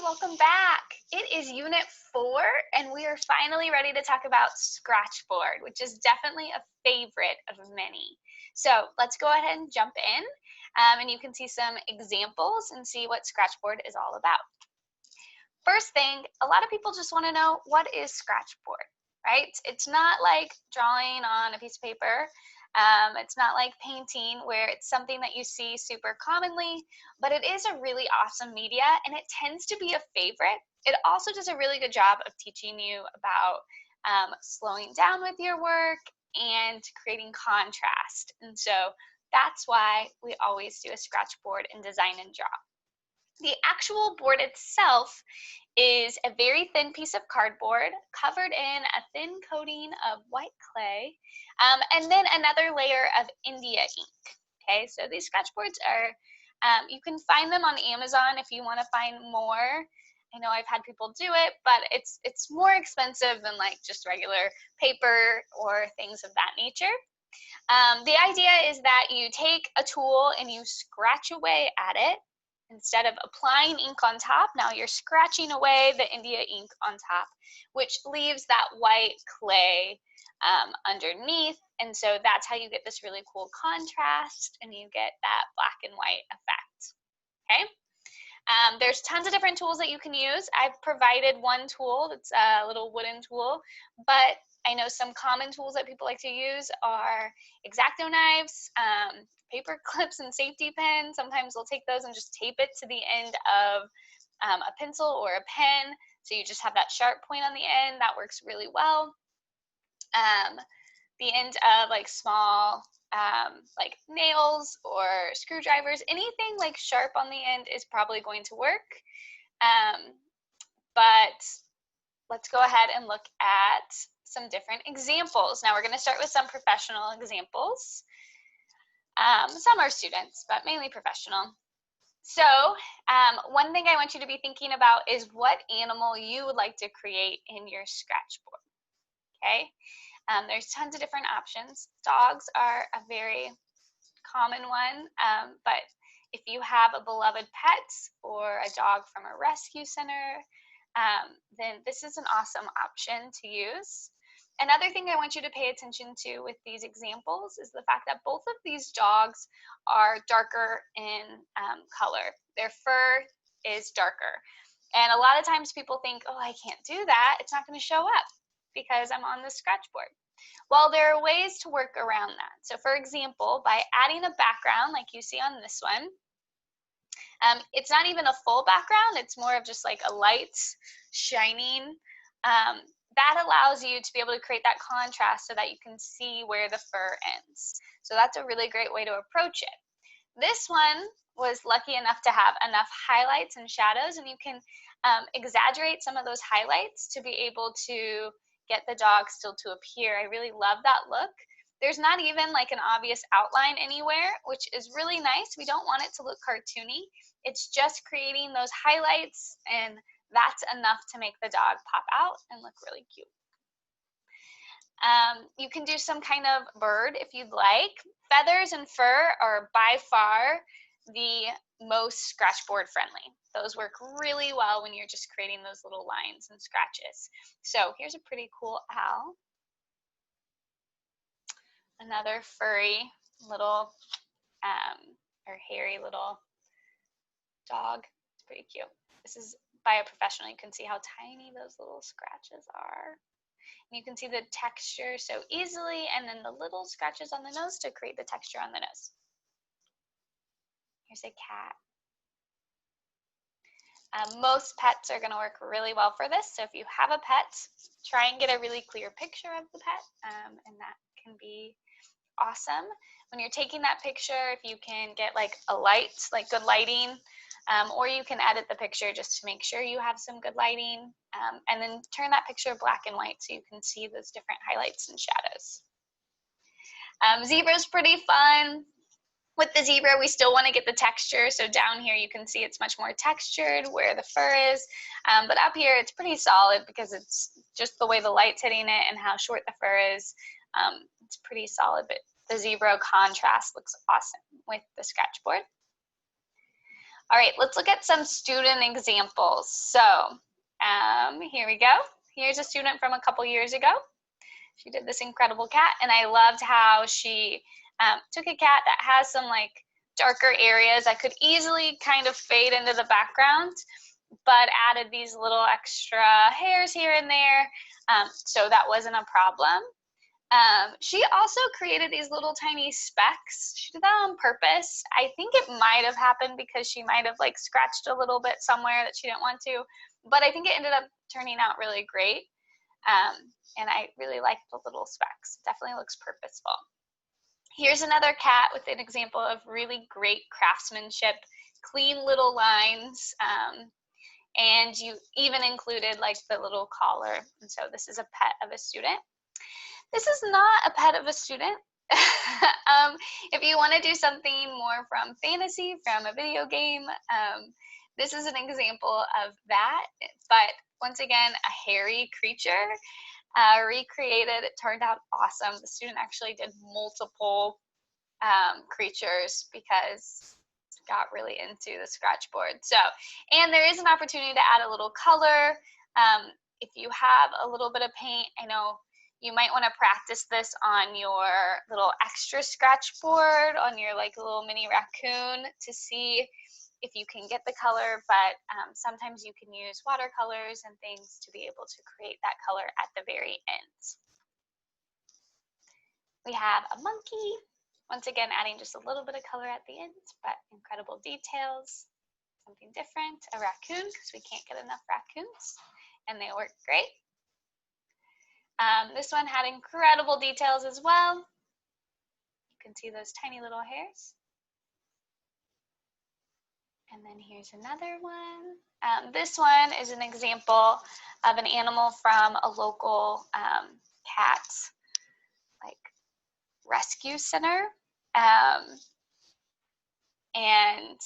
welcome back. It is Unit 4, and we are finally ready to talk about Scratchboard, which is definitely a favorite of many. So let's go ahead and jump in, and you can see some examples and see what Scratchboard is all about. First thing, a lot of people just want to know, what is Scratchboard, right? It's not like drawing on a piece of paper. It's not like painting where it's something that you see super commonly, but it is a really awesome media and it tends to be a favorite. It also does a really good job of teaching you about slowing down with your work and creating contrast. And so that's why we always do a Scratchboard in Design and Draw. The actual board itself is a very thin piece of cardboard covered in a thin coating of white clay, and then another layer of India ink. Okay, so these Scratchboards are, you can find them on Amazon if you want to find more. I know I've had people do it, but it's more expensive than like just regular paper or things of that nature. The idea is that you take a tool and you scratch away at it. Instead of applying ink on top, now you're scratching away the India ink on top, which leaves that white clay underneath. And so that's how you get this really cool contrast and you get that black and white effect. Okay. There's tons of different tools that you can use. I've provided one tool that's a little wooden tool, but I know some common tools that people like to use are X-Acto knives, paper clips and safety pins. Sometimes they'll take those and just tape it to the end of a pencil or a pen. So you just have that sharp point on the end. That works really well. The end of like small like nails or screwdrivers, anything like sharp on the end is probably going to work. But let's go ahead and look at some different examples. Now we're going to start with some professional examples. Some are students, but mainly professional. So one thing I want you to be thinking about is what animal you would like to create in your Scratchboard. Okay, there's tons of different options. Dogs are a very common one, but if you have a beloved pet or a dog from a rescue center, then this is an awesome option to use. Another thing I want you to pay attention to with these examples is the fact that both of these dogs are darker in color. Their fur is darker. And a lot of times people think, oh, I can't do that. It's not going to show up because I'm on the Scratchboard. Well, there are ways to work around that. So for example, by adding a background like you see on this one, it's not even a full background. It's more of just like a light shining. That allows you to be able to create that contrast so that you can see where the fur ends. So that's a really great way to approach it. This one was lucky enough to have enough highlights and shadows, and you can exaggerate some of those highlights to be able to get the dog still to appear. I really love that look. There's not even like an obvious outline anywhere, which is really nice. We don't want it to look cartoony. It's just creating those highlights, and that's enough to make the dog pop out and look really cute. You can do some kind of bird if you'd like. Feathers and fur are by far the most Scratchboard friendly. Those work really well when you're just creating those little lines and scratches. So here's a pretty cool owl. Another furry little or hairy little dog. It's pretty cute. This is by a professional. You can see how tiny those little scratches are. And you can see the texture so easily, and then the little scratches on the nose to create the texture on the nose. Here's a cat. Most pets are going to work really well for this. So if you have a pet, try and get a really clear picture of the pet, and that can be awesome. When you're taking that picture, if you can get like a light, like good lighting, or you can edit the picture just to make sure you have some good lighting, and then turn that picture black and white so you can see those different highlights and shadows. Zebra's pretty fun. With the zebra, we still want to get the texture. So down here, you can see it's much more textured where the fur is. But up here, it's pretty solid because it's just the way the light's hitting it and how short the fur is. It's pretty solid, but the zebra contrast looks awesome with the Scratchboard. All right, let's look at some student examples. So here we go. Here's a student from a couple years ago. She did this incredible cat, and I loved how she took a cat that has some like darker areas that could easily kind of fade into the background, but added these little extra hairs here and there, so that wasn't a problem. She also created these little tiny specks. She did that on purpose. I think it might have happened because she might have like scratched a little bit somewhere that she didn't want to, but I think it ended up turning out really great. And I really like the little specks. Definitely looks purposeful. Here's another cat with an example of really great craftsmanship, clean little lines, and you even included like the little collar. And so this is a pet of a student. This is not a pet of a student. If you want to do something more from fantasy, from a video game, this is an example of that. But once again, a hairy creature recreated. It turned out awesome. The student actually did multiple creatures because got really into the Scratchboard. So, and there is an opportunity to add a little color. If you have a little bit of paint, I know you might want to practice this on your little extra Scratchboard, on your like little mini raccoon, to see if you can get the color, but sometimes you can use watercolors and things to be able to create that color at the very end. We have a monkey, once again adding just a little bit of color at the end, but incredible details, something different. A raccoon, because we can't get enough raccoons, and they work great. This one had incredible details as well. You can see those tiny little hairs. And then here's another one. This one is an example of an animal from a local cat like rescue center, and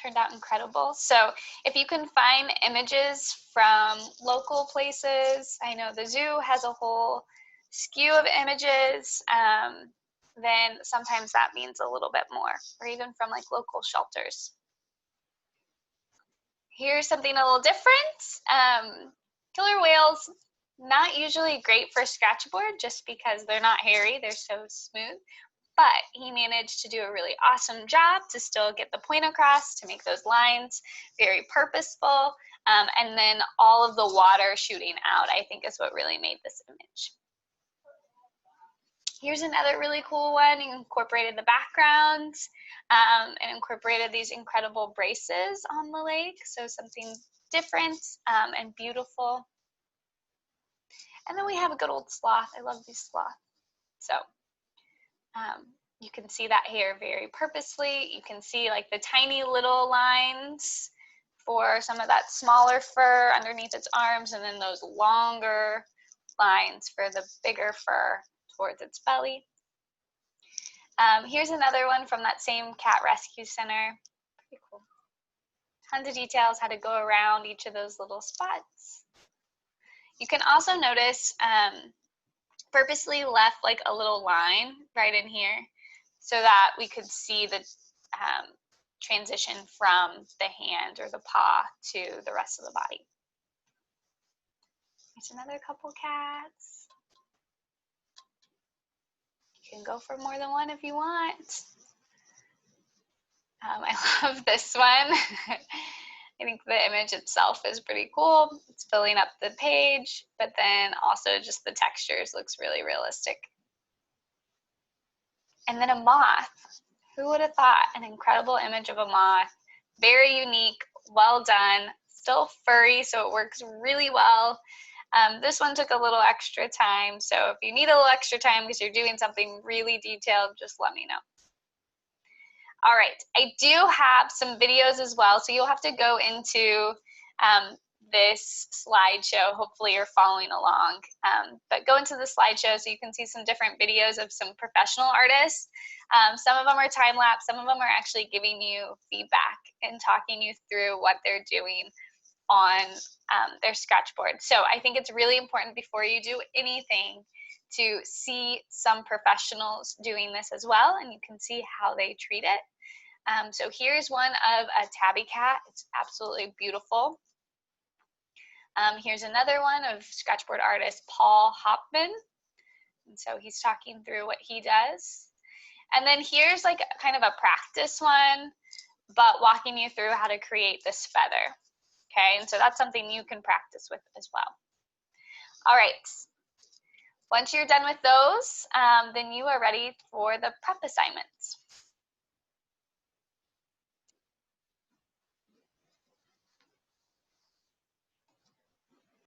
turned out incredible. So if you can find images from local places, I know the zoo has a whole skew of images, then sometimes that means a little bit more, or even from like local shelters. Here's something a little different. Killer whales, not usually great for Scratchboard just because they're not hairy, they're so smooth. But he managed to do a really awesome job to still get the point across, to make those lines very purposeful, and then all of the water shooting out, I think, is what really made this image. Here's another really cool one. You incorporated the background and incorporated these incredible braces on the lake, so something different and beautiful. And then we have a good old sloth. I love these sloths. So you can see that hair very purposely. You can see like the tiny little lines for some of that smaller fur underneath its arms, and then those longer lines for the bigger fur towards its belly. Here's another one from that same cat rescue center. Pretty cool. Tons of details, how to go around each of those little spots. You can also notice purposely left like a little line right in here so that we could see the transition from the hand or the paw to the rest of the body. Here's another couple cats. You can go for more than one if you want. I love this one. I think the image itself is pretty cool. It's filling up the page, but then also just the textures looks really realistic. And then a moth. Who would have thought? An incredible image of a moth. Very unique, well done, still furry, so it works really well. This one took a little extra time, so if you need a little extra time because you're doing something really detailed, just let me know. All right, I do have some videos as well, so you'll have to go into this slideshow. Hopefully you're following along, but go into the slideshow so you can see some different videos of some professional artists. Some of them are time-lapse, some of them are actually giving you feedback and talking you through what they're doing on their Scratchboard. So I think it's really important before you do anything to see some professionals doing this as well, and you can see how they treat it. So here's one of a tabby cat. It's absolutely beautiful. Here's another one of Scratchboard artist Paul Hopman. And so he's talking through what he does. And then here's like kind of a practice one, but walking you through how to create this feather. Okay, and so that's something you can practice with as well. All right, once you're done with those, then you are ready for the prep assignments.